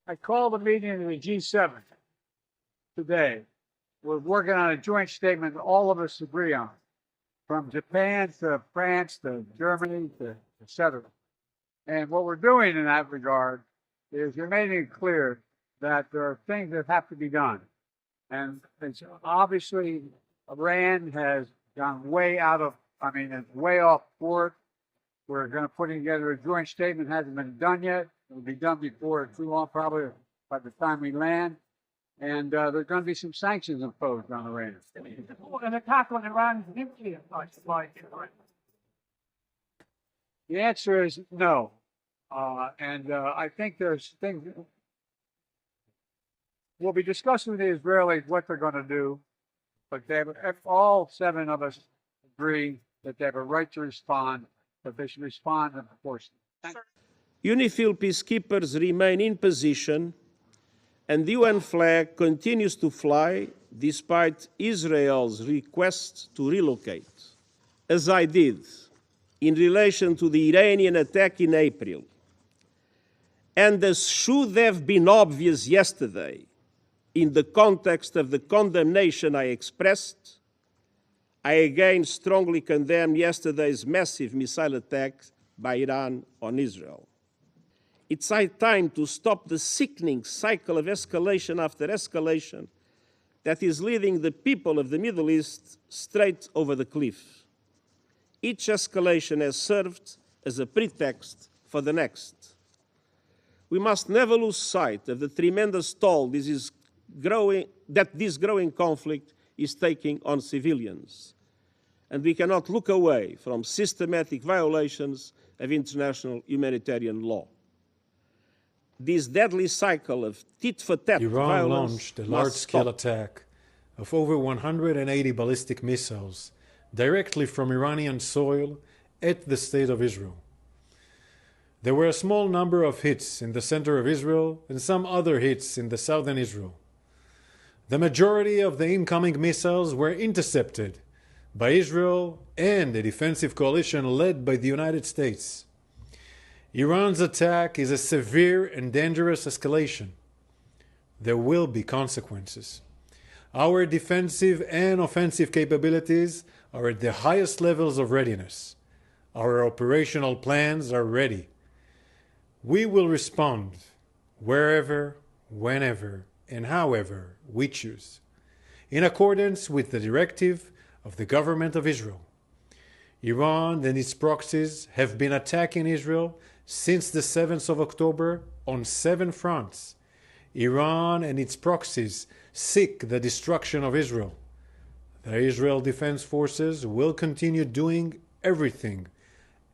I called a meeting of the G7 today. We're working on a joint statement that all of us agree on, from Japan to France to Germany to et cetera. And what we're doing in that regard is we're making it clear that there are things that have to be done. And it's obviously Iran has gone way it's way off board. We're going to put together a joint statement. It hasn't been done yet. It'll be done before too long, probably by the time we land. And there's going to be some sanctions imposed on Iran. An attack on Iran's nuclear supply. The answer is no. I think there's things. We'll be discussing with the Israelis what they're going to do, but all seven of us agree that they have a right to respond, but they should respond in proportion. UNIFIL peacekeepers remain in position, and the UN flag continues to fly despite Israel's request to relocate, as I did in relation to the Iranian attack in April. And as should have been obvious yesterday, in the context of the condemnation I expressed, I again strongly condemn yesterday's massive missile attack by Iran on Israel. It's high time to stop the sickening cycle of escalation after escalation that is leading the people of the Middle East straight over the cliff. Each escalation has served as a pretext for the next. We must never lose sight of the tremendous toll this growing conflict is taking on civilians. And we cannot look away from systematic violations of international humanitarian law. This deadly cycle of tit-for-tat Iran violence launched a large-scale attack of over 180 ballistic missiles directly from Iranian soil at the State of Israel. There were a small number of hits in the center of Israel and some other hits in the southern Israel. The majority of the incoming missiles were intercepted by Israel and a defensive coalition led by the United States. Iran's attack is a severe and dangerous escalation. There will be consequences. Our defensive and offensive capabilities are at the highest levels of readiness. Our operational plans are ready. We will respond wherever, whenever, and however we choose, in accordance with the directive of the government of Israel. Iran and its proxies have been attacking Israel since the 7th of October on 7 fronts. Iran and its proxies seek the destruction of Israel. The Israel Defense Forces will continue doing everything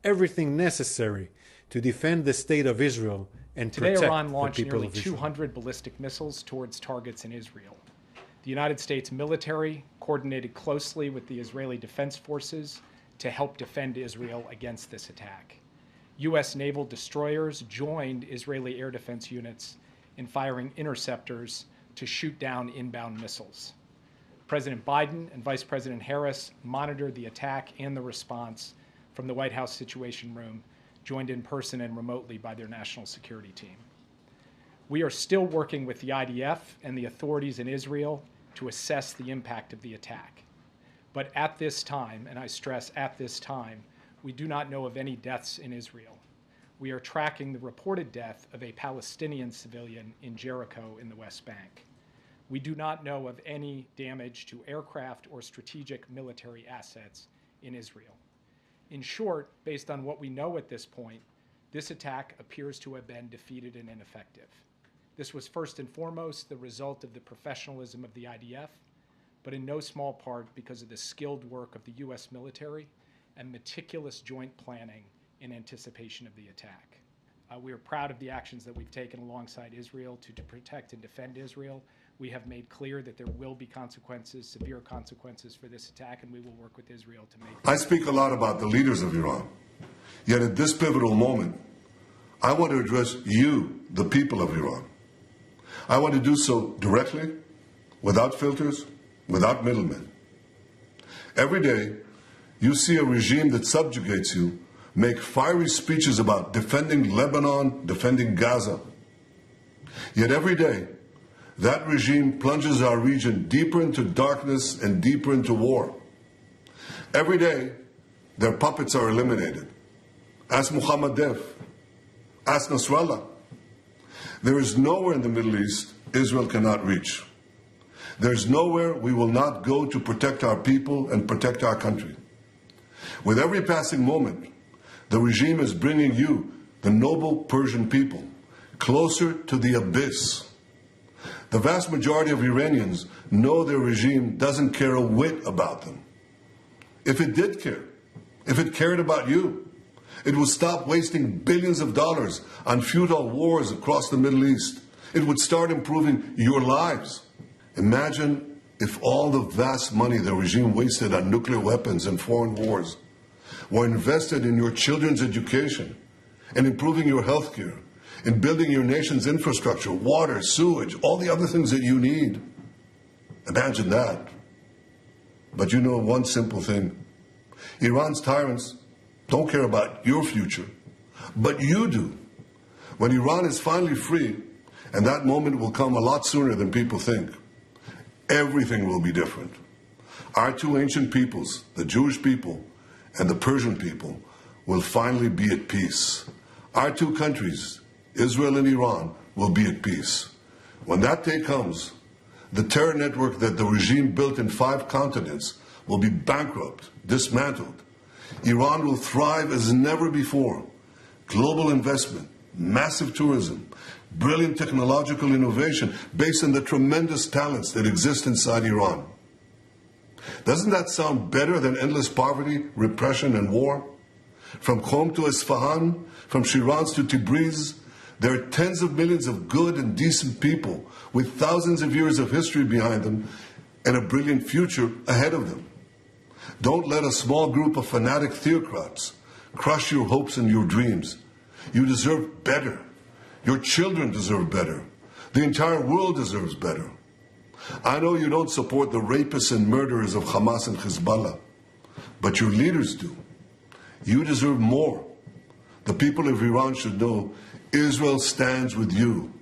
necessary to defend the state of Israel and protect Today, Iran the launched people nearly of Israel. 200 ballistic missiles towards targets in Israel. The United States military coordinated closely with the Israeli Defense Forces to help defend Israel against this attack. U.S. naval destroyers joined Israeli air defense units in firing interceptors to shoot down inbound missiles. President Biden and Vice President Harris monitored the attack and the response from the White House Situation Room, joined in person and remotely by their national security team. We are still working with the IDF and the authorities in Israel to assess the impact of the attack. But at this time, and I stress at this time, we do not know of any deaths in Israel. We are tracking the reported death of a Palestinian civilian in Jericho in the West Bank. We do not know of any damage to aircraft or strategic military assets in Israel. In short, based on what we know at this point, this attack appears to have been defeated and ineffective. This was first and foremost the result of the professionalism of the IDF, but in no small part because of the skilled work of the U.S. military and meticulous joint planning in anticipation of the attack. We are proud of the actions that we've taken alongside Israel to protect and defend Israel. We have made clear that there will be consequences, severe consequences for this attack, and we will work with Israel to make I speak a lot about the leaders of Iran. Yet at this pivotal moment, I want to address you, the people of Iran. I want to do so directly, without filters, without middlemen. Every day, you see a regime that subjugates you make fiery speeches about defending Lebanon, defending Gaza. Yet every day, that regime plunges our region deeper into darkness and deeper into war. Every day, their puppets are eliminated. Ask Muhammad Deif. Ask Nasrallah. There is nowhere in the Middle East Israel cannot reach. There's nowhere we will not go to protect our people and protect our country. With every passing moment, the regime is bringing you, the noble Persian people, closer to the abyss. The vast majority of Iranians know their regime doesn't care a whit about them. If it did care, if it cared about you, it would stop wasting billions of dollars on futile wars across the Middle East. It would start improving your lives. Imagine if all the vast money the regime wasted on nuclear weapons and foreign wars were invested in your children's education, in improving your health care, in building your nation's infrastructure, water, sewage, all the other things that you need. Imagine that. But you know one simple thing. Iran's tyrants don't care about your future, but you do. When Iran is finally free, and that moment will come a lot sooner than people think, everything will be different. Our two ancient peoples, the Jewish people and the Persian people, will finally be at peace. Our two countries, Israel and Iran, will be at peace. When that day comes, the terror network that the regime built in 5 continents will be bankrupt, dismantled. Iran will thrive as never before. Global investment, massive tourism, brilliant technological innovation based on the tremendous talents that exist inside Iran. Doesn't that sound better than endless poverty, repression, and war? From Qom to Isfahan, from Shiraz to Tabriz, there are tens of millions of good and decent people with thousands of years of history behind them and a brilliant future ahead of them. Don't let a small group of fanatic theocrats crush your hopes and your dreams. You deserve better. Your children deserve better. The entire world deserves better. I know you don't support the rapists and murderers of Hamas and Hezbollah, but your leaders do. You deserve more. The people of Iran should know Israel stands with you.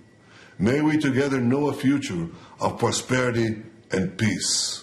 May we together know a future of prosperity and peace.